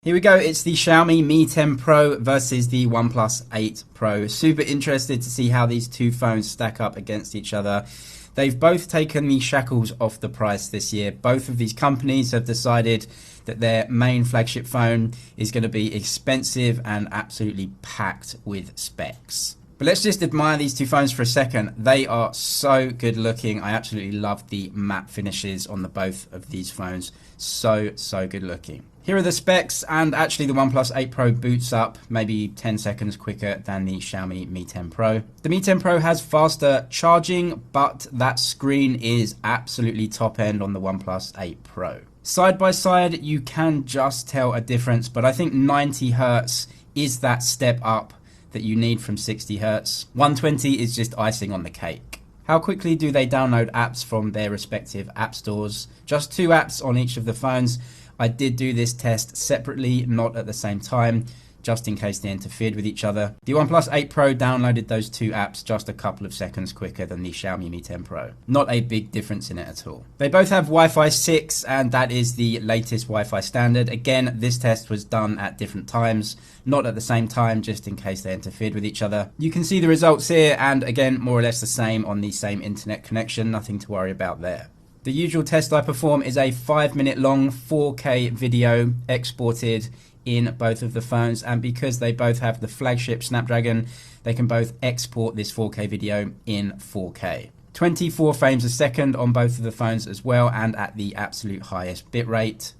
Here we go, it's the Xiaomi Mi 10 Pro versus the OnePlus 8 Pro. Super interested to see how these two phones stack up against each other. They've both taken the shackles off the price this year. Both of these companies have decided that their main flagship phone is going to be expensive and absolutely packed with specs. But let's just admire these two phones for a second. They are so good looking. I absolutely love the matte finishes on the both of these phones. So good looking. Here are the specs, and actually the OnePlus 8 Pro boots up maybe 10 seconds quicker than the Xiaomi Mi 10 Pro. The Mi 10 Pro has faster charging, but that screen is absolutely top end on the OnePlus 8 Pro. Side by side, you can just tell a difference, but I think 90 Hz is that step up that you need from 60 Hz. 120 is just icing on the cake. How quickly do they download apps from their respective app stores? Just 2 apps on each of the phones. I did do this test separately, not at the same time, just in case they interfered with each other. The OnePlus 8 Pro downloaded those 2 apps just a couple of seconds quicker than the Xiaomi Mi 10 Pro. Not a big difference in it at all. They both have Wi-Fi 6, and that is the latest Wi-Fi standard. Again, this test was done at different times, not at the same time, just in case they interfered with each other. You can see the results here, and again, more or less the same on the same internet connection, nothing to worry about there. The usual test I perform is a 5-minute long 4K video exported in both of the phones, and because they both have the flagship Snapdragon, they can both export this 4K video in 4K. 24 frames a second on both of the phones as well, and at the absolute highest bitrate.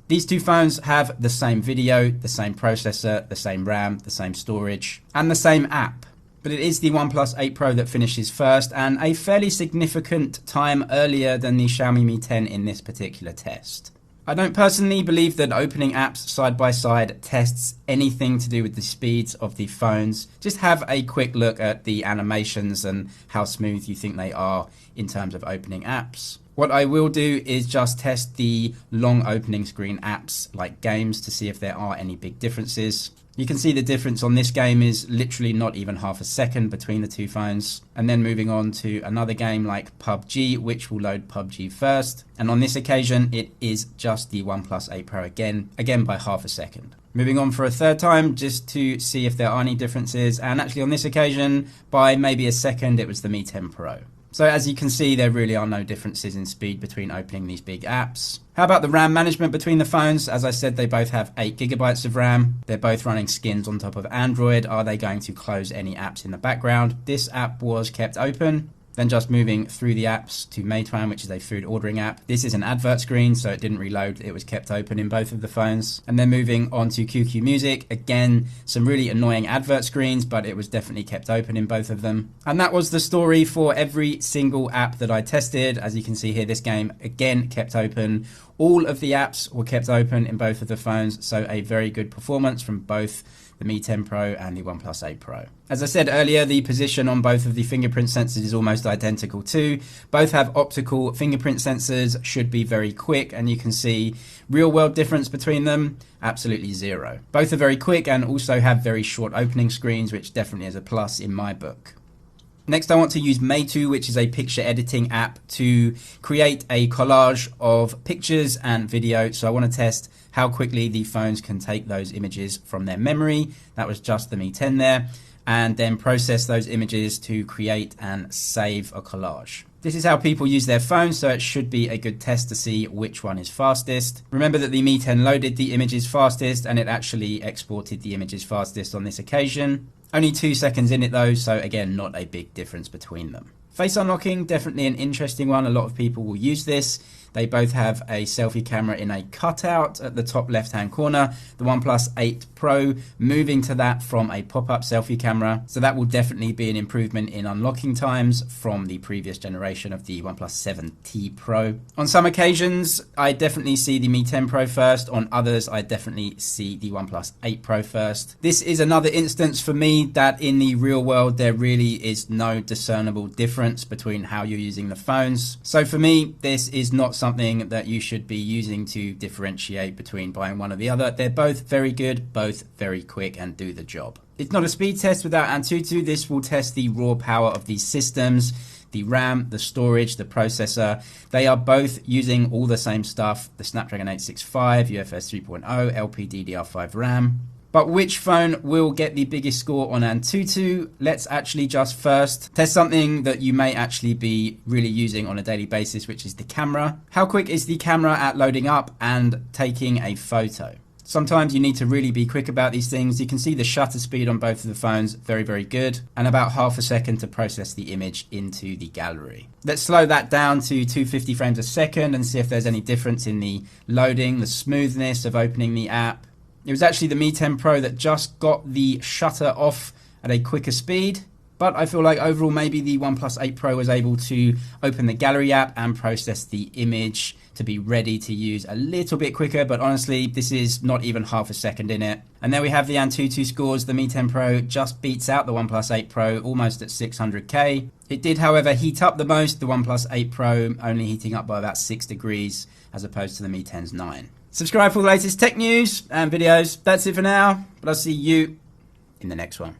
These two phones have the same video, the same processor, the same RAM, the same storage, and the same app. But it is the OnePlus 8 Pro that finishes first, and a fairly significant time earlier than the Xiaomi Mi 10 in this particular test. I don't personally believe that opening apps side by side tests anything to do with the speeds of the phones. Just have a quick look at the animations and how smooth you think they are in terms of opening apps. What I will do is just test the long opening screen apps like games to see if there are any big differences. You can see the difference on this game is literally not even half a second between the two phones. And then moving on to another game like PUBG, which will load PUBG first. And on this occasion, it is just the OnePlus 8 Pro again by half a second. Moving on for a third time, just to see if there are any differences. And actually on this occasion, by maybe a second, it was the Mi 10 Pro. So as you can see, there really are no differences in speed between opening these big apps. How about the RAM management between the phones? As I said, they both have 8 GB of RAM. They're both running skins on top of Android. Are they going to close any apps in the background? This app was kept open. Then just moving through the apps to Meituan, which is a food ordering app. This is an advert screen, so it didn't reload. It was kept open in both of the phones. And then moving on to QQ Music. Again, some really annoying advert screens, but it was definitely kept open in both of them. And that was the story for every single app that I tested. As you can see here, this game, again, kept open. All of the apps were kept open in both of the phones, so a very good performance from both the Mi 10 Pro and the OnePlus 8 Pro. As I said earlier, the position on both of the fingerprint sensors is almost identical too. Both have optical fingerprint sensors, should be very quick, and you can see real world difference between them, absolutely zero. Both are very quick and also have very short opening screens, which definitely is a plus in my book. Next, I want to use Meitu, which is a picture editing app, to create a collage of pictures and video. So I want to test how quickly the phones can take those images from their memory. That was just the Mi 10 there. And then process those images to create and save a collage. This is how people use their phones, so it should be a good test to see which one is fastest. Remember that the Mi 10 loaded the images fastest, and it actually exported the images fastest on this occasion. Only 2 seconds in it though, so again, not a big difference between them. Face unlocking, definitely an interesting one. A lot of people will use this. They both have a selfie camera in a cutout at the top left-hand corner. The OnePlus 8 Pro moving to that from a pop-up selfie camera. So that will definitely be an improvement in unlocking times from the previous generation of the OnePlus 7T Pro. On some occasions, I definitely see the Mi 10 Pro first. On others, I definitely see the OnePlus 8 Pro first. This is another instance for me that in the real world, there really is no discernible difference between how you're using the phones. So for me, this is not something that you should be using to differentiate between buying one or the other. They're both very good, both very quick and do the job. It's not a speed test without Antutu. This will test the raw power of these systems. the RAM, the storage, the processor, they are both using all the same stuff. The Snapdragon 865, UFS 3.0, LPDDR5 RAM. But which phone will get the biggest score on Antutu? Let's actually just first test something that you may actually be really using on a daily basis, which is the camera. How quick is the camera at loading up and taking a photo? Sometimes you need to really be quick about these things. You can see the shutter speed on both of the phones, very, very good. And about half a second to process the image into the gallery. Let's slow that down to 250 frames a second and see if there's any difference in the loading, the smoothness of opening the app. It was actually the Mi 10 Pro that just got the shutter off at a quicker speed. But I feel like overall maybe the OnePlus 8 Pro was able to open the gallery app and process the image to be ready to use a little bit quicker. But honestly, this is not even half a second in it. And there we have the Antutu scores. The Mi 10 Pro just beats out the OnePlus 8 Pro almost at 600K. It did, however, heat up the most. The OnePlus 8 Pro only heating up by about 6 degrees as opposed to the Mi 10's 9. Subscribe for the latest tech news and videos. That's it for now, but I'll see you in the next one.